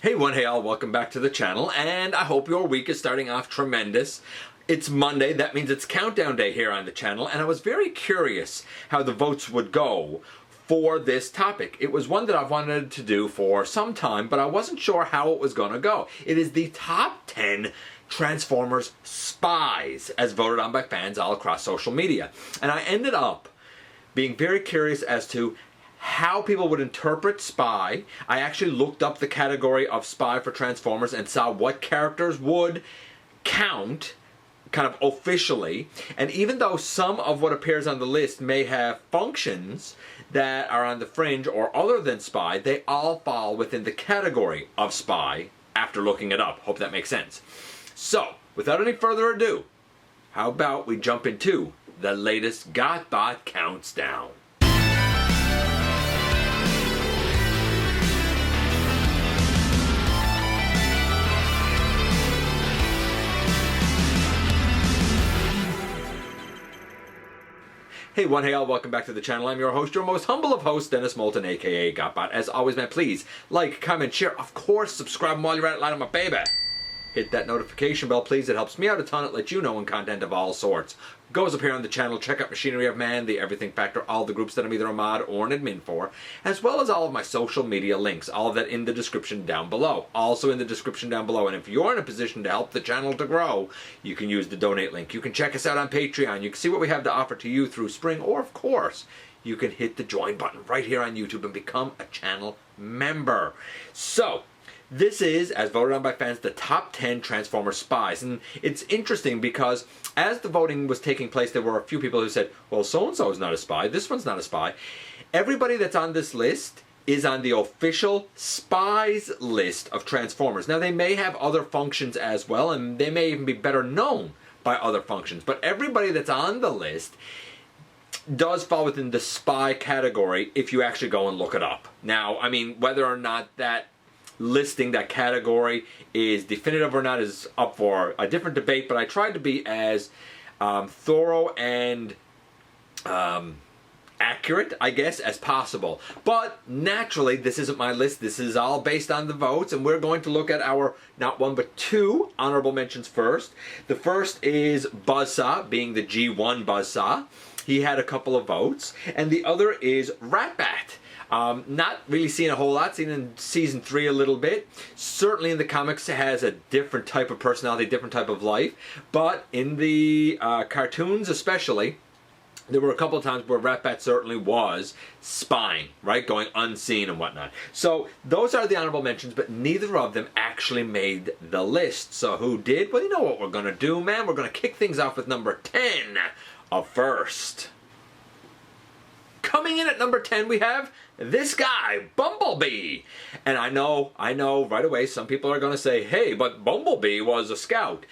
Hey all, welcome back to the channel, and I hope your week is starting off tremendous. It's Monday, that means it's countdown day here on the channel, and I was very curious how the votes would go for this topic. It was one that I've wanted to do for some time, but I wasn't sure how it was going to go. It is the top 10 Transformers spies, as voted on by fans all across social media. And I ended up being very curious as to how people would interpret spy. I actually looked up the category of spy for Transformers and saw what characters would count kind of officially. And even though some of what appears on the list may have functions that are on the fringe or other than spy, they all fall within the category of spy after looking it up. Hope that makes sense. So, without any further ado, how about we jump into the latest GotBot Counts Down. Hey all, welcome back to the channel. I'm your host, your most humble of hosts, Dennis Moulton, aka GotBot. As always, man, please like, comment, share, of course, subscribe while you're at it, light on my baby. Hit that notification bell, please. It helps me out a ton. It lets you know when content of all sorts goes up here on the channel. Check out Machinery of Man, The Everything Factor, all the groups that I'm either a mod or an admin for, as well as all of my social media links, all of that in the description down below. Also in the description down below. And if you're in a position to help the channel to grow, you can use the donate link. You can check us out on Patreon. You can see what we have to offer to you through Spring, or of course, you can hit the join button right here on YouTube and become a channel member. So, this is, as voted on by fans, the top 10 Transformer spies. And it's interesting because as the voting was taking place, there were a few people who said, well, so-and-so is not a spy, this one's not a spy. Everybody that's on this list is on the official spies list of Transformers. Now, they may have other functions as well, and they may even be better known by other functions. But everybody that's on the list does fall within the spy category if you actually go and look it up. Now, I mean, whether or not that listing, that category, is definitive or not is up for a different debate, but I tried to be as thorough and accurate, I guess, as possible. But naturally, this isn't my list. This is all based on the votes, and we're going to look at our not one but two honorable mentions first. The first is Buzzsaw, being the G1 Buzzsaw. He had a couple of votes. And the other is Rattrap. Not really seeing a whole lot, seen in season 3 a little bit. Certainly in the comics has a different type of personality, different type of life. But in the cartoons especially, there were a couple of times where Rattrap certainly was spying, right? Going unseen and whatnot. So those are the honorable mentions, but neither of them actually made the list. So who did? Well, you know what we're going to do, man. We're going to kick things off with number 10 of first. Coming in at number 10, we have this guy, Bumblebee. And I know right away some people are going to say, hey, but Bumblebee was a scout.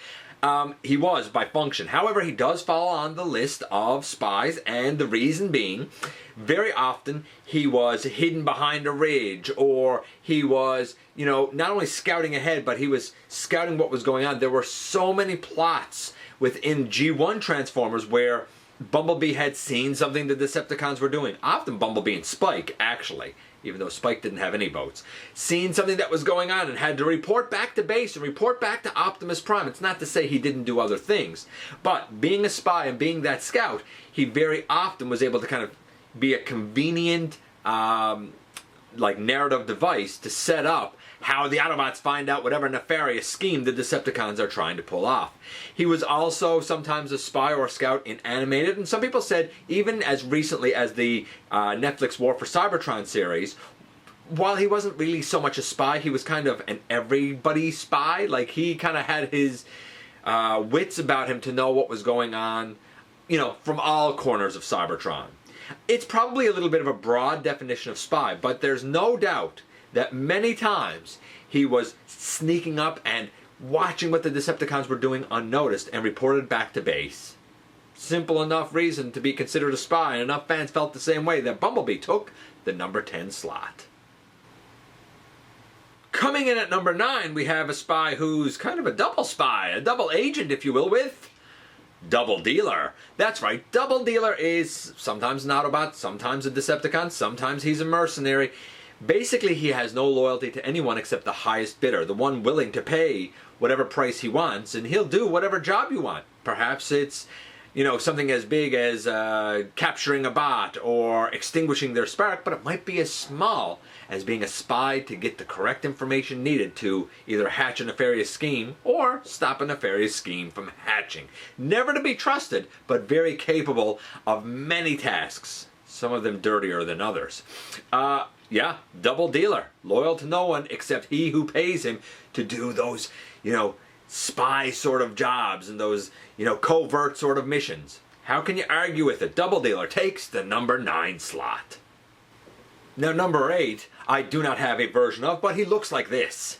He was by function. However, he does fall on the list of spies, and the reason being, very often he was hidden behind a ridge, or he was, you know, not only scouting ahead, but he was scouting what was going on. There were so many plots within G1 Transformers where Bumblebee had seen something the Decepticons were doing. Often Bumblebee and Spike, actually, even though Spike didn't have any votes, seen something that was going on and had to report back to base and report back to Optimus Prime. It's not to say he didn't do other things, but being a spy and being that scout, he very often was able to kind of be a convenient like narrative device to set up how the Autobots find out whatever nefarious scheme the Decepticons are trying to pull off. He was also sometimes a spy or a scout in animated, and some people said even as recently as the Netflix War for Cybertron series, while he wasn't really so much a spy, he was kind of an everybody spy. Like, he kind of had his wits about him to know what was going on, you know, from all corners of Cybertron. It's probably a little bit of a broad definition of spy, but there's no doubt that many times he was sneaking up and watching what the Decepticons were doing unnoticed and reported back to base. Simple enough reason to be considered a spy, and enough fans felt the same way that Bumblebee took the number 10 slot. Coming in at number 9, we have a spy who's kind of a double spy, a double agent, if you will, with Doubledealer. That's right, Doubledealer is sometimes an Autobot, sometimes a Decepticon, sometimes he's a mercenary. Basically, he has no loyalty to anyone except the highest bidder, the one willing to pay whatever price he wants, and he'll do whatever job you want. Perhaps it's, you know, something as big as capturing a bot or extinguishing their spark, but it might be as small as being a spy to get the correct information needed to either hatch a nefarious scheme or stop a nefarious scheme from hatching. Never to be trusted, but very capable of many tasks, some of them dirtier than others. Yeah, Doubledealer, loyal to no one except he who pays him to do those, you know, spy sort of jobs and those, you know, covert sort of missions. How can you argue with it? Doubledealer takes the number 9 slot. Now, number 8, I do not have a version of, but he looks like this.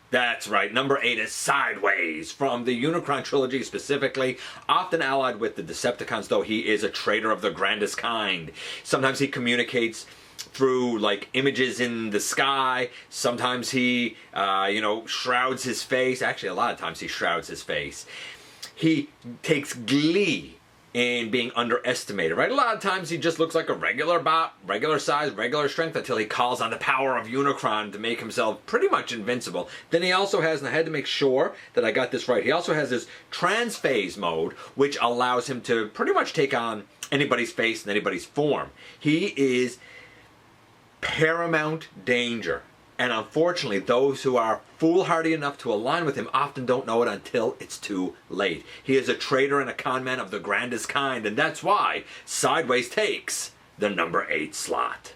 That's right, number 8 is Sideways, from the Unicron trilogy specifically, often allied with the Decepticons, though he is a traitor of the grandest kind. Sometimes he communicates through, like, images in the sky. Sometimes he, you know, shrouds his face. Actually, a lot of times he shrouds his face. He takes glee in being underestimated, right? A lot of times he just looks like a regular bot, regular size, regular strength, until he calls on the power of Unicron to make himself pretty much invincible. Then he also has, and I had to make sure that I got this right, he also has this transphase mode, which allows him to pretty much take on anybody's face and anybody's form. He is paramount danger. And unfortunately, those who are foolhardy enough to align with him often don't know it until it's too late. He is a traitor and a conman of the grandest kind, and that's why Sideways takes the number 8 slot.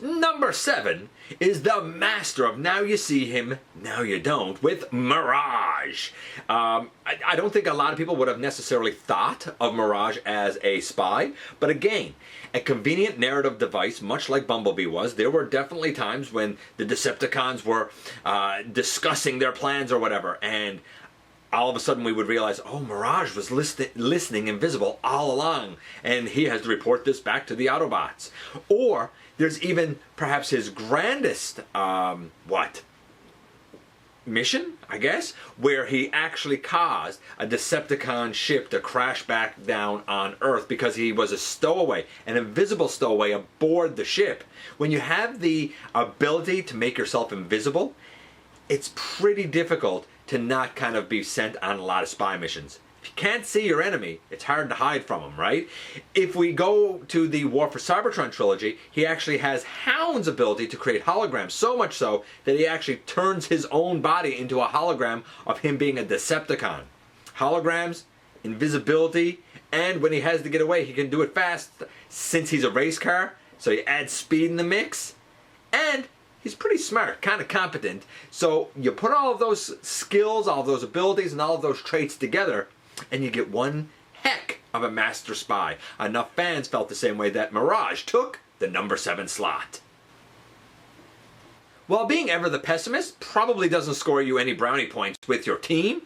Number 7 is the master of now you see him, now you don't, with Mirage. I don't think a lot of people would have necessarily thought of Mirage as a spy, but again, a convenient narrative device, much like Bumblebee was. There were definitely times when the Decepticons were discussing their plans or whatever, and all of a sudden we would realize, oh, Mirage was listening invisible all along, and he has to report this back to the Autobots. Or there's even perhaps his grandest, mission, I guess, where he actually caused a Decepticon ship to crash back down on Earth because he was a stowaway, an invisible stowaway aboard the ship. When you have the ability to make yourself invisible, it's pretty difficult to not kind of be sent on a lot of spy missions. If you can't see your enemy, it's hard to hide from him, right? If we go to the War for Cybertron trilogy, he actually has Hound's ability to create holograms, so much so that he actually turns his own body into a hologram of him being a Decepticon. Holograms, invisibility, and when he has to get away, he can do it fast since he's a race car, so he adds speed in the mix, and he's pretty smart, kind of competent. So you put all of those skills, all of those abilities, and all of those traits together, and you get one heck of a master spy. Enough fans felt the same way that Mirage took the number 7 slot. While being ever the pessimist probably doesn't score you any brownie points with your team,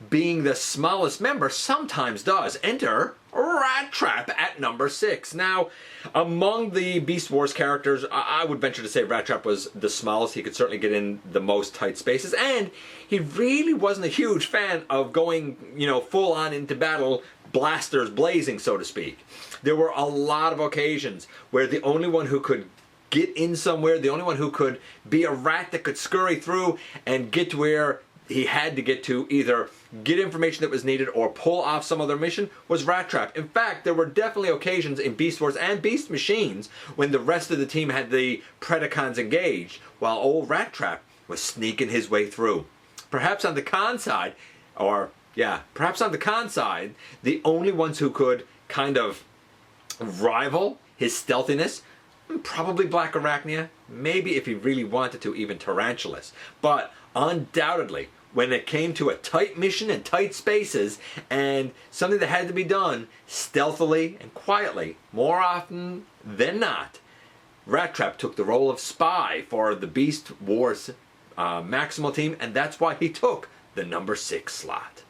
being the smallest member sometimes does. Enter Rattrap at number 6. Now, among the Beast Wars characters, I would venture to say Rattrap was the smallest. He could certainly get in the most tight spaces, and he really wasn't a huge fan of going, you know, full on into battle, blasters blazing, so to speak. There were a lot of occasions where the only one who could get in somewhere, the only one who could be a rat that could scurry through and get to where he had to get to, either get information that was needed or pull off some other mission, was Rattrap. In fact, there were definitely occasions in Beast Wars and Beast Machines when the rest of the team had the Predacons engaged, while old Rattrap was sneaking his way through. Perhaps on the con side, the only ones who could kind of rival his stealthiness, probably Black Arachnia, maybe if he really wanted to, even Tarantulas. But undoubtedly, when it came to a tight mission in tight spaces and something that had to be done stealthily and quietly, more often than not, Rattrap took the role of spy for the Beast Wars Maximal team, and that's why he took the number 6 slot.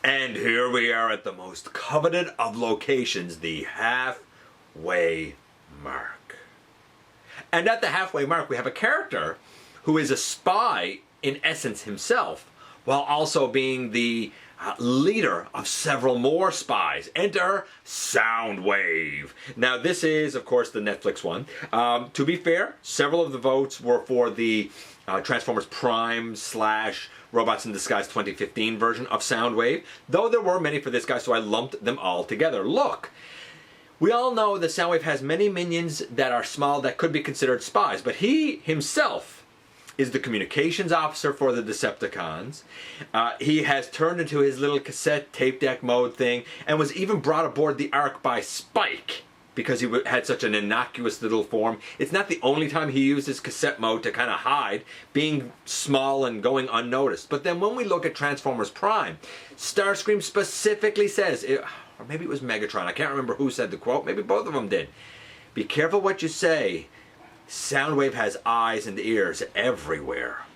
And here we are at the most coveted of locations, the halfway mark. And at the halfway mark, we have a character who is a spy in essence himself, while also being the leader of several more spies. Enter Soundwave. Now this is, of course, the Netflix one. To be fair, several of the votes were for the Transformers Prime / Robots in Disguise 2015 version of Soundwave, though there were many for this guy, so I lumped them all together. Look, we all know that Soundwave has many minions that are small that could be considered spies, but he himself is the communications officer for the Decepticons. He has turned into his little cassette tape deck mode thing and was even brought aboard the Ark by Spike because he had such an innocuous little form. It's not the only time he uses cassette mode to kind of hide, being small and going unnoticed. But then when we look at Transformers Prime, Starscream specifically says, or maybe it was Megatron, I can't remember who said the quote, maybe both of them did, "Be careful what you say. Soundwave has eyes and ears everywhere."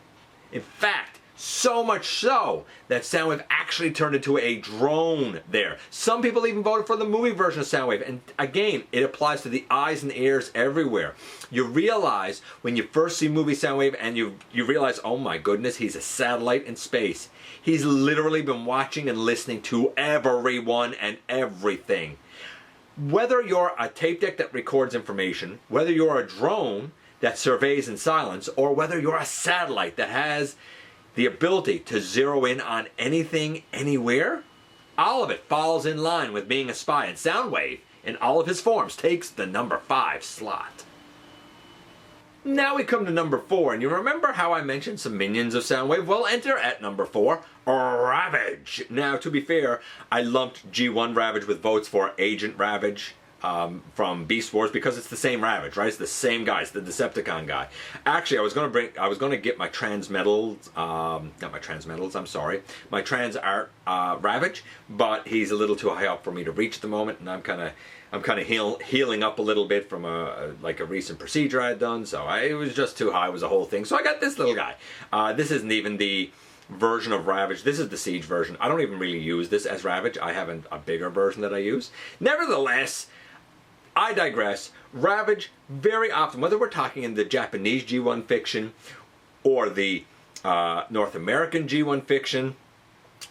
In fact, so much so that Soundwave actually turned into a drone there. Some people even voted for the movie version of Soundwave, and again, it applies to the eyes and ears everywhere. You realize when you first see movie Soundwave and you realize, oh my goodness, he's a satellite in space. He's literally been watching and listening to everyone and everything. Whether you're a tape deck that records information, whether you're a drone that surveys in silence, or whether you're a satellite that has the ability to zero in on anything, anywhere, all of it falls in line with being a spy, and Soundwave, in all of his forms, takes the number 5 slot. Now we come to number 4, and you remember how I mentioned some minions of Soundwave? Well, enter at number 4, Ravage. Now, to be fair, I lumped G1 Ravage with votes for Agent Ravage from Beast Wars because it's the same Ravage, right? It's the same guy. It's the Decepticon guy. Actually, I was going to get my transmetals, not my transmetals, I'm sorry, my trans art Ravage, but he's a little too high up for me to reach at the moment, and I'm kind of healing up a little bit from a recent procedure I had done, so it was just too high. It was a whole thing. So I got this little guy. This isn't even the version of Ravage. This is the Siege version. I don't even really use this as Ravage. I have a bigger version that I use. Nevertheless, I digress. Ravage, very often, whether we're talking in the Japanese G1 fiction or the North American G1 fiction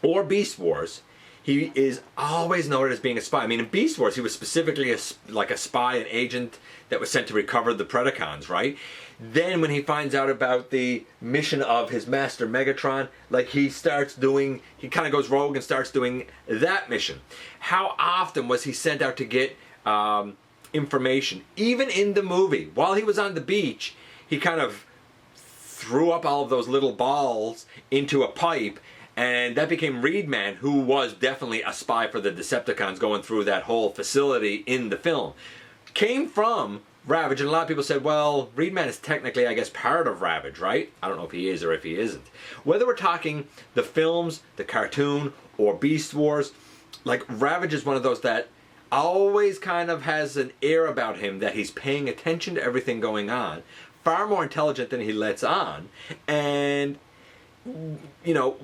or Beast Wars, he is always noted as being a spy. I mean, in Beast Wars, he was specifically like a spy, an agent that was sent to recover the Predacons, right? Then when he finds out about the mission of his master Megatron, like he kind of goes rogue and starts doing that mission. How often was he sent out to get information? Even in the movie, while he was on the beach, he kind of threw up all of those little balls into a pipe, and that became Reedman, who was definitely a spy for the Decepticons going through that whole facility in the film. Came from Ravage, and a lot of people said, well, Reedman is technically, I guess, part of Ravage, right? I don't know if he is or if he isn't. Whether we're talking the films, the cartoon, or Beast Wars, like Ravage is one of those that always kind of has an air about him that he's paying attention to everything going on, far more intelligent than he lets on, and you know,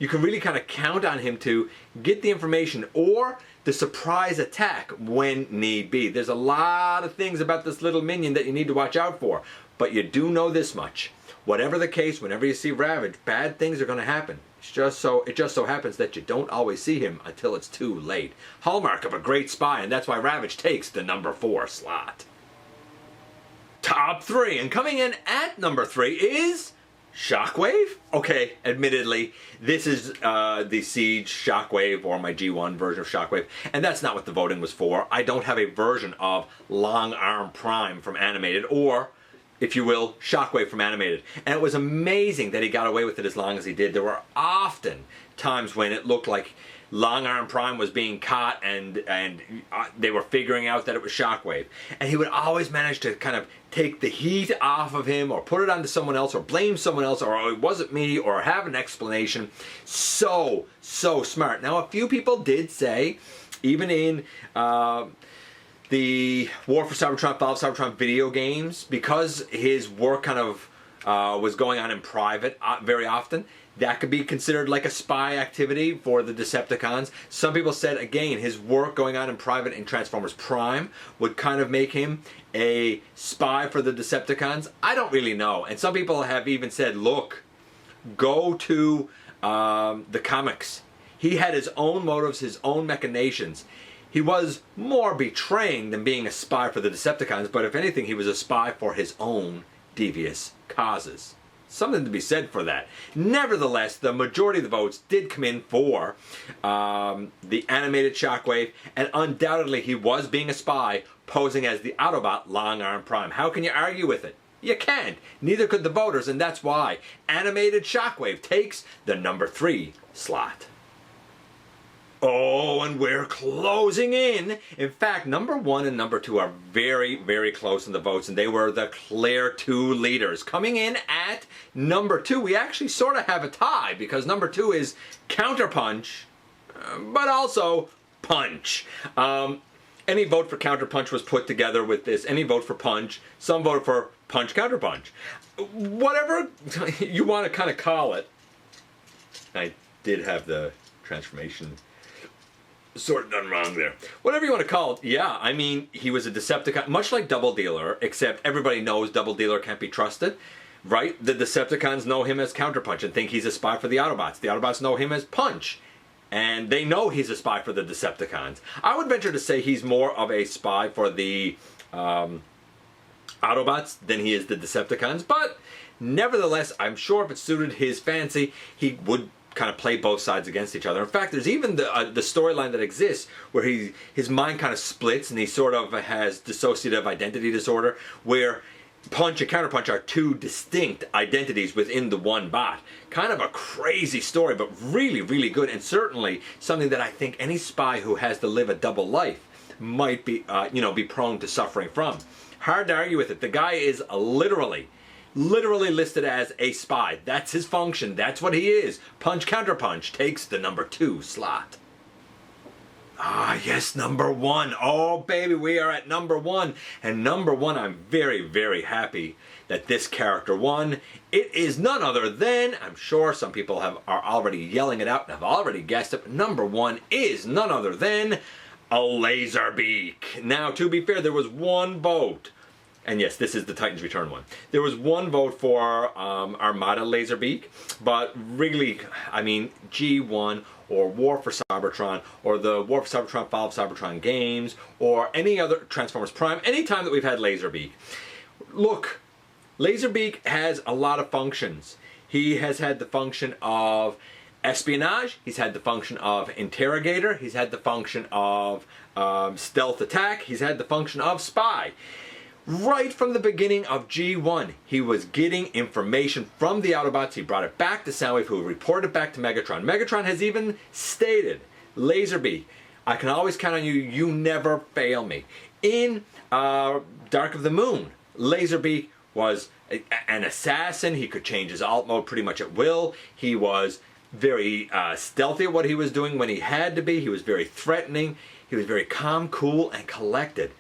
you can really kind of count on him to get the information or the surprise attack when need be. There's a lot of things about this little minion that you need to watch out for, but you do know this much. Whatever the case, whenever you see Ravage, bad things are going to happen. It just so happens that you don't always see him until it's too late. Hallmark of a great spy, and that's why Ravage takes the number 4 slot. Top 3, and coming in at number 3 is Shockwave? Okay, admittedly, this is the Siege Shockwave, or my G1 version of Shockwave, and that's not what the voting was for. I don't have a version of Long Arm Prime from Animated, or, if you will, Shockwave from Animated. And it was amazing that he got away with it as long as he did. There were often times when it looked like Long Arm Prime was being caught and they were figuring out that it was Shockwave. And he would always manage to kind of take the heat off of him or put it onto someone else or blame someone else or oh, it wasn't me or have an explanation. So smart. Now, a few people did say, even in the War for Cybertron, Fall of Cybertron video games, because his work kind of was going on in private very often, that could be considered like a spy activity for the Decepticons. Some people said, again, his work going on in private in Transformers Prime would kind of make him a spy for the Decepticons. I don't really know. And some people have even said, look, go to the comics. He had his own motives, his own machinations. He was more betraying than being a spy for the Decepticons, but if anything, he was a spy for his own devious causes. Something to be said for that. Nevertheless, the majority of the votes did come in for the animated Shockwave, and undoubtedly he was being a spy, posing as the Autobot Long Arm Prime. How can you argue with it? You can't. Neither could the voters, and that's why animated Shockwave takes the number 3 slot. Oh, and we're closing in. In fact, number 1 and number 2 are very, very close in the votes, and they were the clear 2 leaders. Coming in at number 2, we actually sort of have a tie, because number 2 is Counterpunch, but also Punch. Any vote for Counterpunch was put together with this. Any vote for Punch, some voted for Punch Counterpunch. Whatever you want to kind of call it. I did have the transformation sort of done wrong there. Whatever you want to call it, yeah, I mean, he was a Decepticon, much like Doubledealer, except everybody knows Doubledealer can't be trusted, right? The Decepticons know him as Counterpunch and think he's a spy for the Autobots. The Autobots know him as Punch, and they know he's a spy for the Decepticons. I would venture to say he's more of a spy for the Autobots than he is the Decepticons, but nevertheless, I'm sure if it suited his fancy, he would kind of play both sides against each other. In fact, there's even the storyline that exists where his mind kind of splits and he sort of has dissociative identity disorder, where Punch and Counterpunch are 2 distinct identities within the one bot. Kind of a crazy story, but really, really good, and certainly something that I think any spy who has to live a double life might be, be prone to suffering from. Hard to argue with it. The guy is literally listed as a spy. That's his function. That's what he is. Punch Counterpunch takes the number 2 slot. Ah, yes, number 1. Oh, baby, we are at number 1. And number 1, I'm very, very happy that this character won. It is none other than, I'm sure some people are already yelling it out and have already guessed it, but number 1 is none other than a Laserbeak. Now, to be fair, there was 1 vote. And yes, this is the Titans Return one. There was 1 vote for Armada Laserbeak, but really, I mean, G1 or War for Cybertron or the War for Cybertron, Fall of Cybertron games or any other Transformers Prime, any time that we've had Laserbeak. Look, Laserbeak has a lot of functions. He has had the function of espionage, he's had the function of interrogator, he's had the function of stealth attack, he's had the function of spy. Right from the beginning of G1, he was getting information from the Autobots. He brought it back to Soundwave, who reported it back to Megatron. Megatron has even stated, Laserbeak, I can always count on you. You never fail me. In Dark of the Moon, Laserbeak was an assassin. He could change his alt mode pretty much at will. He was very stealthy at what he was doing when he had to be. He was very threatening. He was very calm, cool, and collected.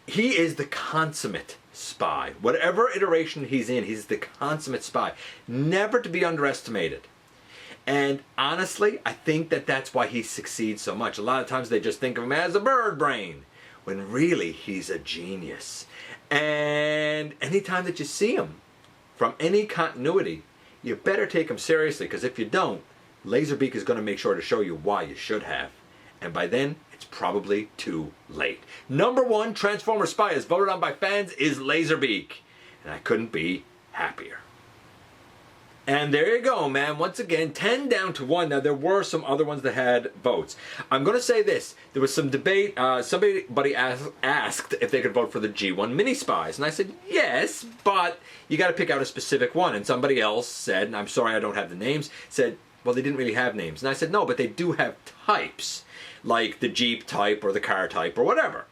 He is the consummate spy. Whatever iteration he's in, he's the consummate spy. Never to be underestimated. And honestly, I think that that's why he succeeds so much. A lot of times they just think of him as a bird brain, when really he's a genius. And anytime that you see him from any continuity, you better take him seriously, because if you don't, Laserbeak is going to make sure to show you why you should have. And by then, it's probably too late. Number 1 Transformer spy as voted on by fans is Laserbeak. And I couldn't be happier. And there you go, man. Once again, 10 down to 1. Now, there were some other ones that had votes. I'm going to say this. There was some debate. Somebody asked if they could vote for the G1 mini spies. And I said, yes, but you got to pick out a specific one. And somebody else said, and I'm sorry I don't have the names, said, well, they didn't really have names. And I said, no, but they do have types, like the Jeep type or the car type or whatever.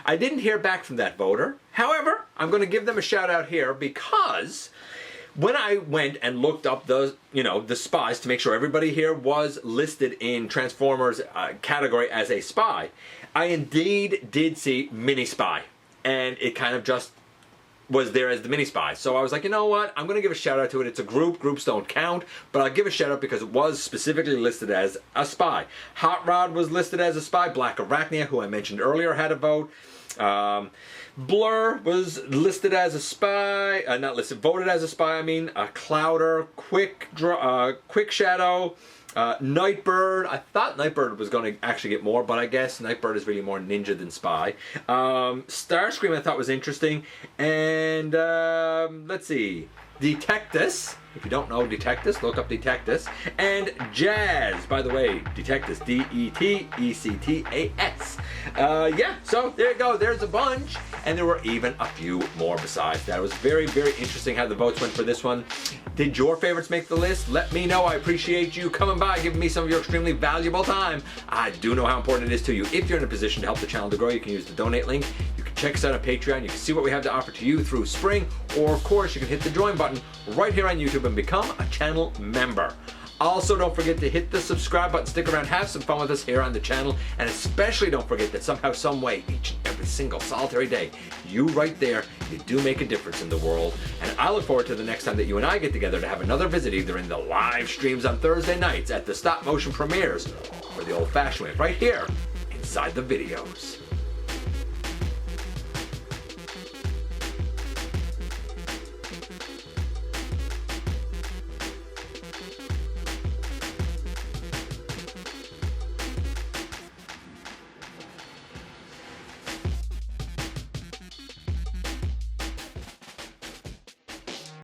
I didn't hear back from that voter. However, I'm going to give them a shout out here, because when I went and looked up the spies to make sure everybody here was listed in Transformers category as a spy, I indeed did see Mini Spy, and it kind of just was there as the Mini Spy. So I was like, you know what? I'm going to give a shout out to it. It's a group. Groups don't count. But I'll give a shout out because it was specifically listed as a spy. Hot Rod was listed as a spy. Black Arachnia, who I mentioned earlier, had a vote. Blur was listed as a spy, not listed, voted as a spy, I mean. Clouder, Quick Shadow, Nightbird. I thought Nightbird was going to actually get more, but I guess Nightbird is really more ninja than spy. Starscream I thought was interesting. And let's see, Detectus. If you don't know Detectus, look up Detectus. And Jazz, by the way, Detectus, D-E-T-E-C-T-A-S. Yeah, so there you go, there's a bunch. And there were even a few more besides that. It was very, very interesting how the votes went for this one. Did your favorites make the list? Let me know. I appreciate you coming by, giving me some of your extremely valuable time. I do know how important it is to you. If you're in a position to help the channel to grow, you can use the donate link. You can check us out on Patreon. You can see what we have to offer to you through Spring. Or, of course, you can hit the join button right here on YouTube and become a channel member. Also, don't forget to hit the subscribe button, stick around, have some fun with us here on the channel, and especially don't forget that somehow, some way, each and every single solitary day, you right there, you do make a difference in the world. And I look forward to the next time that you and I get together to have another visit, either in the live streams on Thursday nights, at the stop motion premieres, or the old-fashioned way, right here, inside the videos.